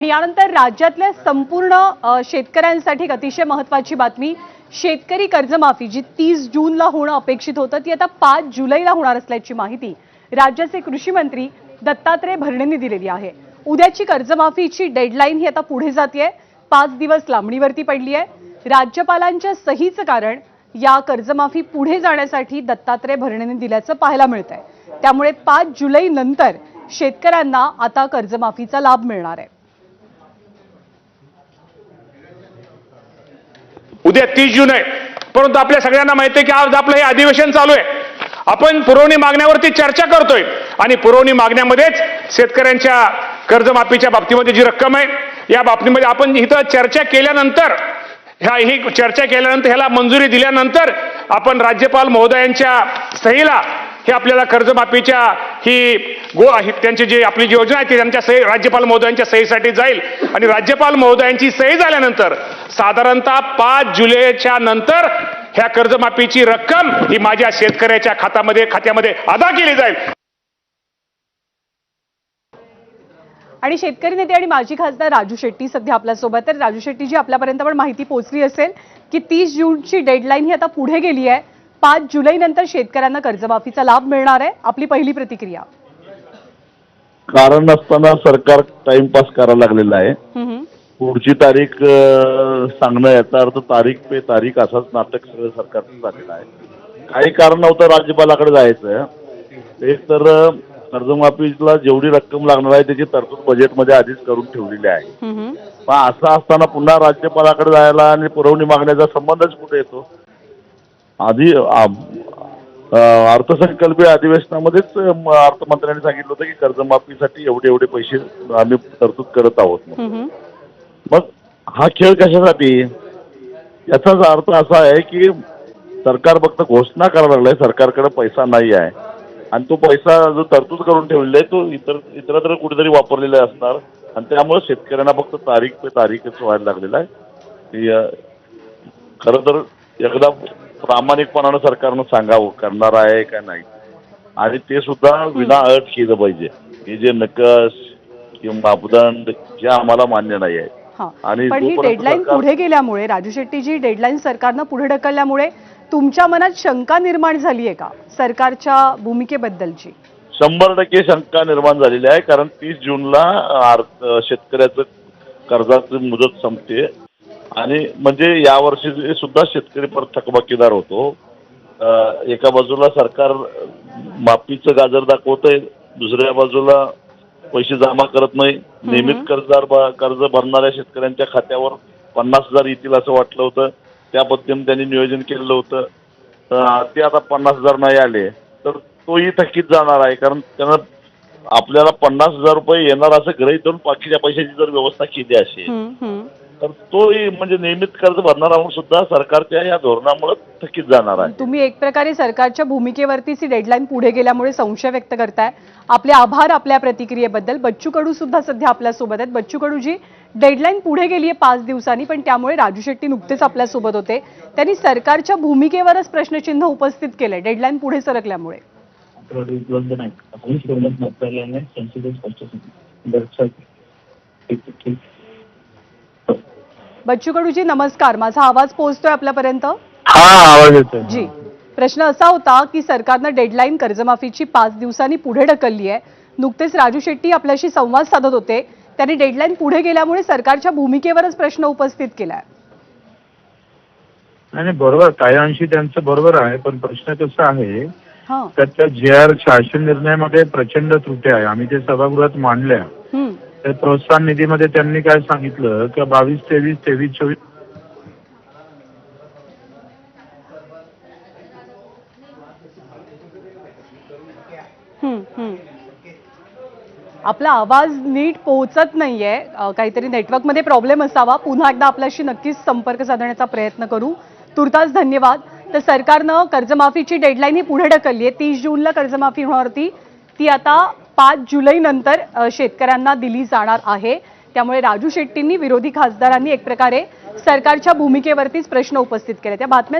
यानंतर राज्यातल्या संपूर्ण शेतकऱ्यांसाठी एक अतिशय महत्त्वाची बातमी, शेतकरी कर्जमाफी जी 30 जूनला होणं अपेक्षित होतं ती आता 5 जुलैला होणार असल्याची माहिती राज्याचे कृषी मंत्री दत्तात्रय भरणेंनी दिलेली आहे। उद्याची कर्जमाफीची डेडलाईन ही आता पुढे जातेय, 5 दिवस लांबणीवरती पडली आहे। राज्यपालांच्या सहीचं कारण या कर्जमाफी पुढे जाण्यासाठी दत्तात्रय भरणेंनी दिल्याचं पाहायला मिळतंय। त्यामुळे 5 जुलै नंतर शेतकऱ्यांना आता कर्जमाफीचा लाभ मिळणार आहे। उद्या 30 जून आहे, परंतु आपल्या सगळ्यांना माहिती आहे की आज आपलं हे अधिवेशन चालू आहे। आपण पुरवणी मागण्यावरती चर्चा करतोय आणि पुरवणी मागण्यामध्येच शेतकऱ्यांच्या कर्जमाफीच्या बाबतीमध्ये जी रक्कम आहे या बाबतीमध्ये आपण इथं चर्चा केल्यानंतर ही चर्चा केल्यानंतर ह्याला मंजुरी दिल्यानंतर आपण राज्यपाल महोदयांच्या सहीला हे आपल्याला कर्जमाफीच्या त्यांची जी आपली जी योजना आहे ती त्यांच्या सही राज्यपाल महोदयांच्या सहीसाठी जाईल आणि राज्यपाल महोदयांची सही झाल्यानंतर साधारणतः 5 जुलैच्या नंतर ह्या कर्जमाफीची रक्कम ही माझ्या शेतकऱ्याच्या खात्यामध्ये अदा केली जाईल। आणि शेतकरी नेते आणि माजी खासदार राजू शेट्टी सध्या आपल्या सोबत आहेत। राजू शेट्टी जी आपल्यापर्यंत पण माहिती पोहोचली असेल की 30 जूनची डेडलाईन ही आता पुढे गेली आहे, 5 जुलै नंतर शेतकऱ्यांना कर्जमाफीचा लाभ मिळणार आहे। आपली पहिली प्रतिक्रिया। कारण नसताना सरकार टाइमपास करायला लागलेलं आहे। पुढची तारीख सांगणं याचा अर्थ तारीख पे तारीख असाच नाटक सगळं सरकारचं झालेलं आहे। काही कारण नव्हतं राज्यपालाकडे जायचं, एक तर कर्जमाफीला जेवढी रक्कम लागणार आहे त्याची तरतूद बजेटमध्ये आधीच करून ठेवलेली आहे। पण असं असताना पुन्हा राज्यपालाकडे जायला आणि पुरवणी मागण्याचा संबंधच कुठे येतो? आधी अर्थसंकल्पीय अधिवेशनामध्येच अर्थमंत्र्यांनी सांगितलं होतं की कर्जमाफीसाठी एवढे पैसे आम्ही तरतूद करत आहोत। मग हा खेळ कशासाठी? याचाच अर्थ असा आहे की सरकार फक्त घोषणा करायला लागलाय, सरकारकडे पैसा नाही आहे आणि तो पैसा जो तरतूद करून ठेवलेला आहे तो इतरत्र कुठेतरी वापरलेला असणार आणि त्यामुळे शेतकऱ्यांना फक्त तारीख पे तारीखच व्हायला लागलेला आहे। खरं तर एकदा प्रामाणिकपणानं सरकारनं सांगावं करणार आहे का नाही आणि ते सुद्धा विना अट केलं पाहिजे। हे जे नकस किंवा मापदंड जे आम्हाला मान्य नाही आहे। आणि पण ही डेडलाईन पुढे गेल्यामुळे राजू शेट्टी जी डेडलाईन सरकारनं पुढे ढकलल्यामुळे तुमच्या मनात शंका निर्माण झाली आहे का सरकारच्या भूमिकेबद्दलची? 100% शंका निर्माण झालेली आहे, कारण 30 जूनला शेतकऱ्याचं कर्जाची मुदत संपते आणि म्हणजे यावर्षी सुद्धा शेतकरी परत थकबाकीदार होतो। एका बाजूला सरकार माफीचं गाजर दाखवतंय, दुसऱ्या बाजूला पैसे जमा करत नाही। नियमित कर्ज भरणाऱ्या शेतकऱ्यांच्या खात्यावर 50,000 येतील असं वाटलं होतं, त्या पद्धतीने त्यांनी नियोजन केलेलं होतं। ते आता 50,000 नाही आले तर तोही थकीत जाणार आहे, कारण त्यानं आपल्याला 50,000 रुपये येणार असं गृहीत धरून बाकीच्या पैशाची जर व्यवस्था केली असेल तर तोही म्हणजे नियमित कर्ज भरणारा सुद्धा सरकारच्या या धोरणामुळे थकीत जाणार आहे। तुम्ही एक प्रकारे सरकारच्या भूमिकेवरतीच ही डेडलाईन पुढे गेल्यामुळे संशय व्यक्त करताय। आपले आभार आपल्या प्रतिक्रियेबद्दल। बच्चू कडू सुद्धा सध्या आपल्या सोबत आहेत। बच्चू कडू जी डेडलाईन पुढे गेली आहे 5 दिवसांनी, पण त्यामुळे राजू शेट्टी नुकतेच आपल्या सोबत होते, त्यांनी सरकारच्या भूमिकेवरच प्रश्नचिन्ह उपस्थित केलंय डेडलाईन पुढे सरकल्यामुळे। बच्चू कडू जी नमस्कार, माझा आवाज पोहोचतोय आपल्यापर्यंत? आवाज येतोय जी। प्रश्न असा होता की सरकारनं डेडलाईन कर्जमाफीची 5 दिवसांनी पुढे ढकलली आहे। नुकतेच राजू शेट्टी आपल्याशी संवाद साधत होते, त्यांनी डेडलाईन पुढे गेल्यामुळे सरकारच्या भूमिकेवरच प्रश्न उपस्थित केलाय। नाही बरोबर, काही अंशी त्यांचं बरोबर आहे, पण प्रश्न कसा आहे तर त्या JR शासन निर्णयामध्ये प्रचंड त्रुटी आहे। आम्ही ते सभागृहात मांडल्या। त्या प्रोत्साहन निधीमध्ये त्यांनी काय सांगितलं की 22-23, 23-24 आपला आवाज नीट पोहोचत नाहीये, काहीतरी नेटवर्कमध्ये प्रॉब्लेम असावा। पुन्हा एकदा आपल्याशी नक्कीच संपर्क साधण्याचा प्रयत्न करू। तुर्तास धन्यवाद। तर सरकारनं कर्जमाफीची डेडलाईन ही पुढे ढकलली आहे, 30 जूनला कर्जमाफी होणार होती, ती आता 5 जुलै नंतर शेतकऱ्यांना दिली जाणार आहे। त्यामुळे राजू शेट्टींनी विरोधी खासदारांनी एक प्रकारे सरकारच्या भूमिकेवरतीच प्रश्न उपस्थित केले। त्या बातम्या